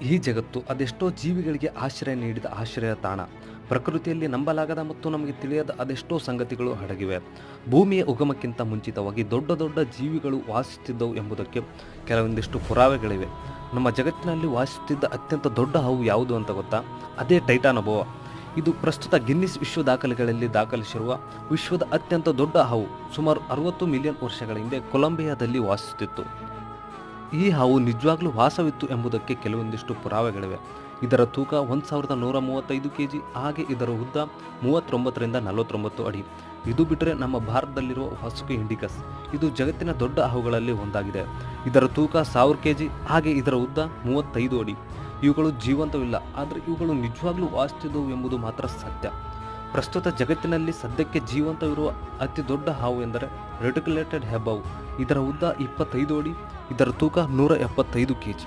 ಈ ಜಗತ್ತು ಅದೆಷ್ಟೋ ಜೀವಿಗಳಿಗೆ ಆಶ್ರಯ ನೀಡಿದ ಆಶ್ರಯ ತಾಣ. ಪ್ರಕೃತಿಯಲ್ಲಿ ನಂಬಲಾಗದ ಮತ್ತು ನಮಗೆ ತಿಳಿಯದ ಅದೆಷ್ಟೋ ಸಂಗತಿಗಳು ಅಡಗಿವೆ. ಭೂಮಿಯ ಉಗಮಕ್ಕಿಂತ ಮುಂಚಿತವಾಗಿ ದೊಡ್ಡ ದೊಡ್ಡ ಜೀವಿಗಳು ವಾಸಿಸುತ್ತಿದ್ದವು ಎಂಬುದಕ್ಕೆ ಕೆಲವೊಂದಿಷ್ಟು ಪುರಾವೆಗಳಿವೆ. ನಮ್ಮ ಜಗತ್ತಿನಲ್ಲಿ ವಾಸಿಸುತ್ತಿದ್ದ ಅತ್ಯಂತ ದೊಡ್ಡ ಹಾವು ಯಾವುದು ಅಂತ ಗೊತ್ತಾ? ಅದೇ ಟೈಟಾನೋಬೋವಾ. ಇದು ಪ್ರಸ್ತುತ ಗಿನ್ನಿಸ್ ವಿಶ್ವ ದಾಖಲೆಗಳಲ್ಲಿ ದಾಖಲಿಸಿರುವ ವಿಶ್ವದ ಅತ್ಯಂತ ದೊಡ್ಡ ಹಾವು. ಸುಮಾರು 60 ಮಿಲಿಯನ್ ವರ್ಷಗಳ ಹಿಂದೆ ಕೊಲಂಬಿಯಾದಲ್ಲಿ ವಾಸಿಸುತ್ತಿತ್ತು. ಈ ಹಾವು ನಿಜವಾಗ್ಲೂ ವಾಸವಿತ್ತು ಎಂಬುದಕ್ಕೆ ಕೆಲವೊಂದಿಷ್ಟು ಪುರಾವೆಗಳಿವೆ. ಇದರ ತೂಕ 1135 kg, ಹಾಗೆ ಇದರ ಉದ್ದ 39ರಿಂದ 49 ಅಡಿ. ಇದು ಬಿಟ್ಟರೆ ನಮ್ಮ ಭಾರತದಲ್ಲಿರುವ ವಾಸುಕಿ ಇಂಡಿಕಸ್, ಇದು ಜಗತ್ತಿನ ದೊಡ್ಡ ಹಾವುಗಳಲ್ಲಿ ಒಂದಾಗಿದೆ. ಇದರ ತೂಕ 1000 kg, ಹಾಗೆ ಇದರ ಉದ್ದ 35 ಅಡಿ. ಇವುಗಳು ಜೀವಂತವಿಲ್ಲ, ಆದರೆ ಇವುಗಳು ನಿಜವಾಗ್ಲೂ ವಾಸಿಸುತ್ತಿದ್ದವು ಎಂಬುದು ಮಾತ್ರ ಸತ್ಯ. ಪ್ರಸ್ತುತ ಜಗತ್ತಿನಲ್ಲಿ ಸದ್ಯಕ್ಕೆ ಜೀವಂತವಿರುವ ಅತಿ ದೊಡ್ಡ ಹಾವು ಎಂದರೆ ರೆಟಿಕ್ಯುಲೇಟೆಡ್ ಹೆಬ್ಬಾವು. ಇದರ ಉದ್ದ 25 ಅಡಿ, ಇದರ ತೂಕ 175 kg.